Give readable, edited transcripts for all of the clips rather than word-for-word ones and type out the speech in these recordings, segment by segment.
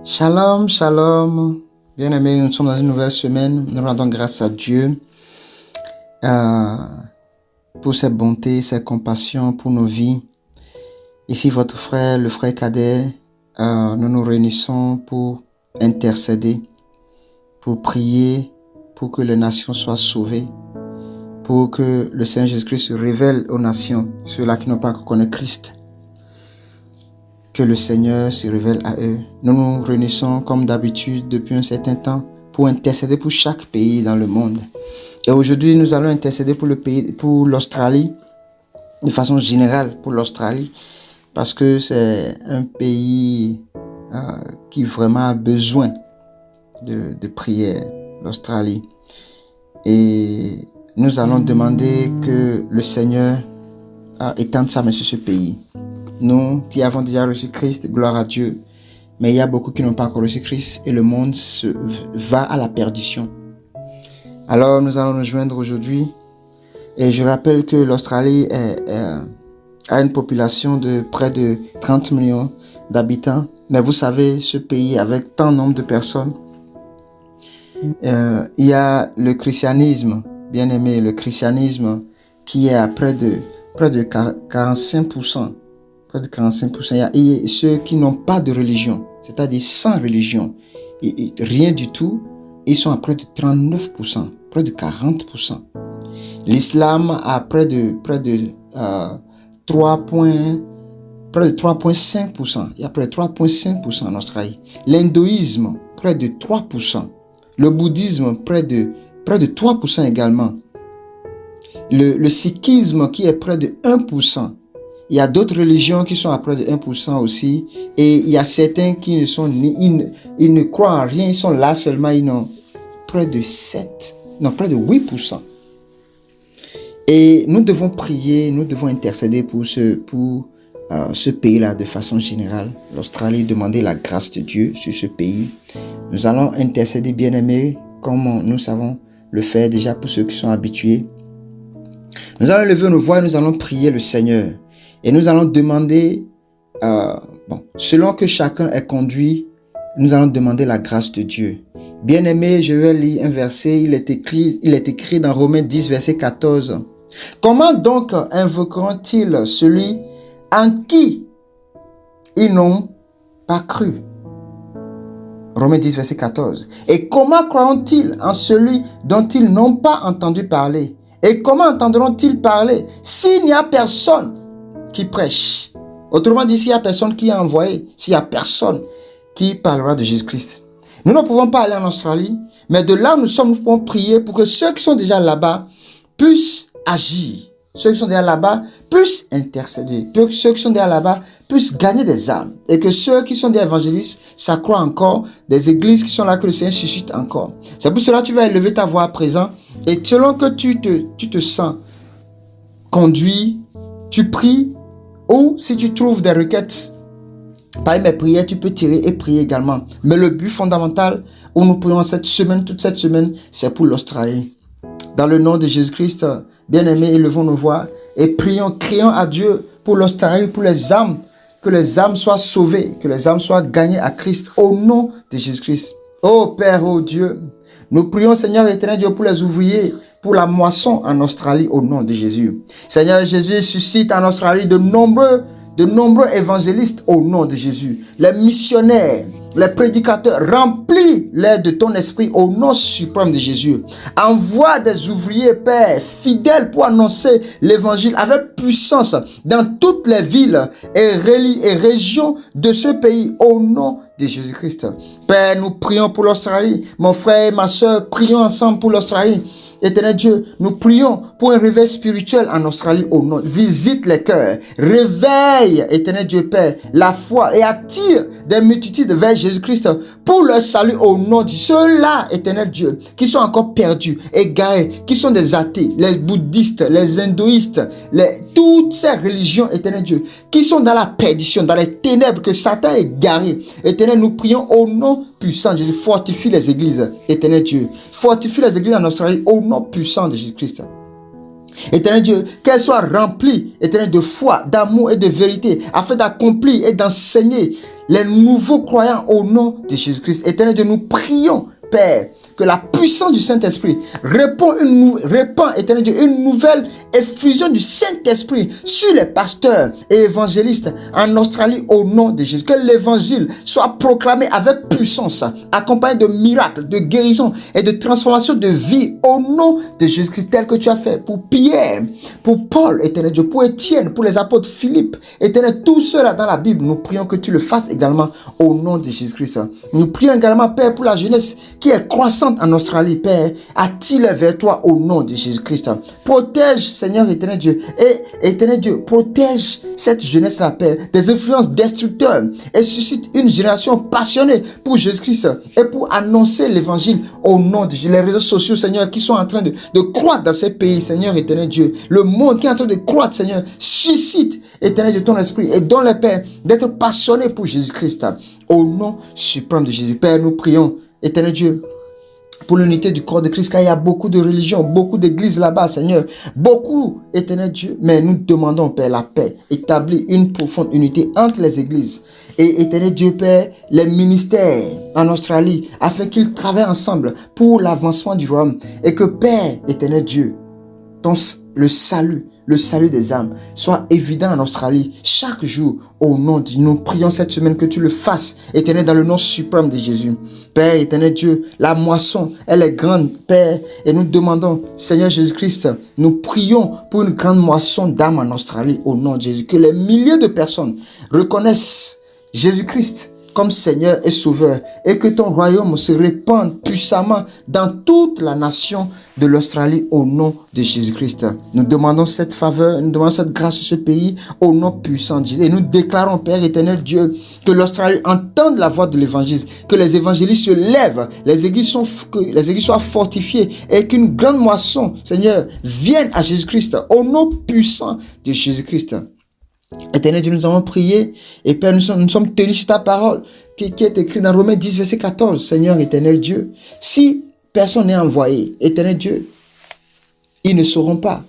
Shalom, shalom. Bien-aimés, nous sommes dans une nouvelle semaine. Nous rendons grâce à Dieu pour ses bontés, ses compassions pour nos vies. Ici, votre frère, le frère cadet, nous nous réunissons pour intercéder, pour prier, pour que les nations soient sauvées, pour que le Seigneur Jésus-Christ se révèle aux nations, ceux-là qui n'ont pas encore connu Christ. Que le Seigneur se révèle à eux. Nous nous réunissons comme d'habitude depuis un certain temps pour intercéder pour chaque pays dans le monde. Et aujourd'hui, nous allons intercéder pour l'Australie, de façon générale pour l'Australie, parce que c'est un pays qui vraiment a besoin de prière, l'Australie. Et nous allons demander que le Seigneur étende sa main sur ce pays. Nous qui avons déjà reçu Christ, gloire à Dieu. Mais il y a beaucoup qui n'ont pas encore reçu Christ et le monde va à la perdition. Alors nous allons nous joindre aujourd'hui. Et je rappelle que l'Australie a une population de près de 30 millions d'habitants. Mais vous savez, ce pays avec tant de nombre de personnes, il y a le christianisme, bien aimé, le christianisme qui est à près de 45%. Près de 45%. Il y a ceux qui n'ont pas de religion, c'est-à-dire sans religion, et rien du tout, ils sont à près de 39%, près de 40%. L'islam a près de 3,5%. Il y a près de 3,5% en Australie. L'hindouisme, près de 3%. Le bouddhisme, près de 3% également. Le sikhisme qui est près de 1%. Il y a d'autres religions qui sont à près de 1% aussi. Et il y a certains qui ne sont ils ne croient en rien. Ils sont là seulement. Ils n'ont près de 8%. Et nous devons prier, nous devons intercéder pour ce pays-là de façon générale. L'Australie, demander la grâce de Dieu sur ce pays. Nous allons intercéder, bien-aimés, comme nous savons le faire déjà pour ceux qui sont habitués. Nous allons lever nos voix et nous allons prier le Seigneur. Et nous allons demander, selon que chacun est conduit, nous allons demander la grâce de Dieu. Bien-aimé, je vais lire un verset, il est écrit dans Romains 10, verset 14. Comment donc invoqueront-ils celui en qui ils n'ont pas cru? Romains 10, verset 14. Et comment croiront-ils en celui dont ils n'ont pas entendu parler? Et comment entendront-ils parler s'il n'y a personne qui prêche? Autrement dit, s'il n'y a personne qui est envoyé, s'il n'y a personne qui parlera de Jésus-Christ. Nous ne pouvons pas aller en Australie, mais de là où nous sommes, nous pouvons prier pour que ceux qui sont déjà là-bas puissent agir. Ceux qui sont déjà là-bas puissent intercéder. Pour que ceux qui sont déjà là-bas puissent gagner des âmes. Et que ceux qui sont des évangélistes s'accroient encore, des églises qui sont là, que le Seigneur suscite encore. C'est pour cela que tu vas élever ta voix à présent. Et selon que tu te sens conduit, tu pries. Ou si tu trouves des requêtes parmi mes prières, tu peux tirer et prier également. Mais le but fondamental où nous prions toute cette semaine, c'est pour l'Australie. Dans le nom de Jésus-Christ, bien-aimés, élevons nos voix et prions, crions à Dieu pour l'Australie, pour les âmes, que les âmes soient sauvées, que les âmes soient gagnées à Christ, au nom de Jésus-Christ. Ô Père, ô Dieu, nous prions, Seigneur éternel Dieu, pour les ouvriers, pour la moisson en Australie, au nom de Jésus. Seigneur Jésus, suscite en Australie de nombreux évangélistes au nom de Jésus. Les missionnaires, les prédicateurs, remplis-les de ton esprit au nom suprême de Jésus. Envoie des ouvriers, Père, fidèles pour annoncer l'évangile avec puissance dans toutes les villes et régions de ce pays au nom de Jésus-Christ. Père, nous prions pour l'Australie. Mon frère et ma soeur, prions ensemble pour l'Australie. Éternel Dieu, nous prions pour un réveil spirituel en Australie au nom. Visite les cœurs, réveille, Éternel Dieu Père, la foi et attire des multitudes vers Jésus-Christ pour leur salut au nom de ceux-là, Éternel Dieu, qui sont encore perdus, égarés, qui sont des athées, les bouddhistes, les hindouistes, toutes ces religions, Éternel Dieu, qui sont dans la perdition, dans les ténèbres, que Satan est égaré. Éternel, nous prions au nom puissant de Jésus. Fortifie les églises, Éternel Dieu. Fortifie les églises en Australie au nom puissant de Jésus-Christ. Éternel Dieu, qu'elle soit remplie, éternel, de foi, d'amour et de vérité, afin d'accomplir et d'enseigner les nouveaux croyants au nom de Jésus-Christ. Éternel Dieu, nous prions, Père, que la puissance du Saint-Esprit répand, éternel Dieu, une nouvelle effusion du Saint-Esprit sur les pasteurs et évangélistes en Australie au nom de Jésus. Que l'évangile soit proclamé avec puissance, accompagné de miracles, de guérison et de transformation de vie au nom de Jésus-Christ, tel que tu as fait pour Pierre, pour Paul, éternel Dieu, pour Étienne, pour les apôtres Philippe, éternel, tous ceux-là dans la Bible, nous prions que tu le fasses également au nom de Jésus-Christ. Nous prions également, Père, pour la jeunesse qui est croissante en Australie, Père, attire vers toi au nom de Jésus-Christ. Protège, Seigneur éternel Dieu, et éternel Dieu, protège cette jeunesse-là, Père, des influences destructeurs et suscite une génération passionnée pour Jésus-Christ et pour annoncer l'évangile au nom de Jésus. Les réseaux sociaux, Seigneur, qui sont en train de croître dans ces pays, Seigneur éternel Dieu, le monde qui est en train de croître, Seigneur, suscite, éternel Dieu, ton esprit et donne le Père d'être passionné pour Jésus-Christ au nom suprême de Jésus. Père, nous prions, éternel Dieu, pour l'unité du corps de Christ, car il y a beaucoup de religions, beaucoup d'églises là-bas, Seigneur. Beaucoup, éternel Dieu. Mais nous demandons, Père, la paix. Établir une profonde unité entre les églises. Et éternel Dieu, Père, les ministères en Australie, afin qu'ils travaillent ensemble pour l'avancement du royaume. Et que, Père, éternel Dieu, le salut des âmes soit évident en Australie chaque jour au nom de nous. Prions cette semaine que tu le fasses, éternel, dans le nom suprême de Jésus. Père, éternel Dieu, la moisson, elle est grande, Père, et nous demandons, Seigneur Jésus-Christ, nous prions pour une grande moisson d'âmes en Australie au nom de Jésus. Que les milliers de personnes reconnaissent Jésus-Christ comme Seigneur et Sauveur, et que ton royaume se répande puissamment dans toute la nation de l'Australie au nom de Jésus-Christ. Nous demandons cette faveur, nous demandons cette grâce sur ce pays au nom puissant de Jésus. Et nous déclarons, Père éternel Dieu, que l'Australie entende la voix de l'évangile, que les évangélistes se lèvent, que les églises soient fortifiées et qu'une grande moisson, Seigneur, vienne à Jésus-Christ au nom puissant de Jésus-Christ. Éternel Dieu, nous avons prié et Père, nous sommes tenus sur ta parole qui est écrite dans Romains 10, verset 14. Seigneur éternel Dieu, si personne n'est envoyé, éternel Dieu, ils ne sauront pas.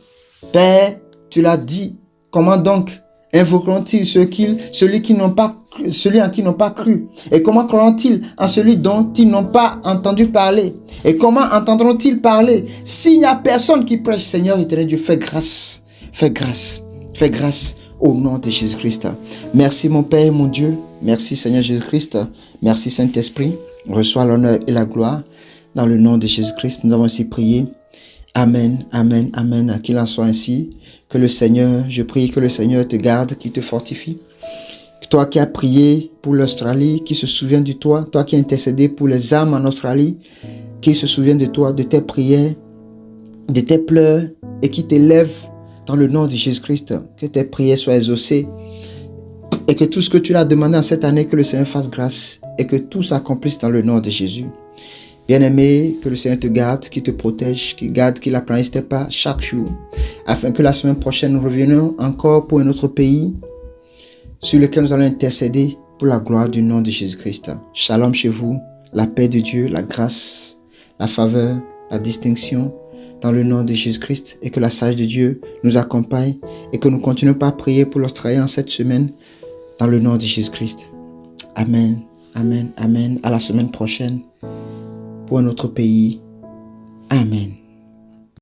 Père, tu l'as dit, comment donc invoqueront-ils celui en qui n'ont pas cru? Et comment croiront-ils en celui dont ils n'ont pas entendu parler? Et comment entendront-ils parler s'il n'y a personne qui prêche? Seigneur éternel Dieu, fais grâce, fais grâce, fais grâce au nom de Jésus-Christ. Merci mon Père et mon Dieu. Merci Seigneur Jésus-Christ. Merci Saint-Esprit. Reçois l'honneur et la gloire. Dans le nom de Jésus-Christ, nous avons ainsi prié. Amen, amen, amen. Qu'il en soit ainsi. Que le Seigneur, je prie que le Seigneur te garde, qu'il te fortifie. Toi qui as prié pour l'Australie, qui se souvient de toi. Toi qui as intercédé pour les âmes en Australie, qui se souvient de toi, de tes prières, de tes pleurs et qui t'élève dans le nom de Jésus-Christ, que tes prières soient exaucées et que tout ce que tu l'as demandé en cette année, que le Seigneur fasse grâce et que tout s'accomplisse dans le nom de Jésus. Bien-aimé, que le Seigneur te garde, qu'il te protège, qu'il garde, qu'il aplanisse tes pas chaque jour, afin que la semaine prochaine, nous revenions encore pour un autre pays sur lequel nous allons intercéder pour la gloire du nom de Jésus-Christ. Shalom chez vous, la paix de Dieu, la grâce, la faveur, la distinction, dans le nom de Jésus-Christ, et que la sagesse de Dieu nous accompagne et que nous continuons à prier pour l'Australie en cette semaine dans le nom de Jésus-Christ. Amen, amen, amen. À la semaine prochaine pour un autre pays. Amen.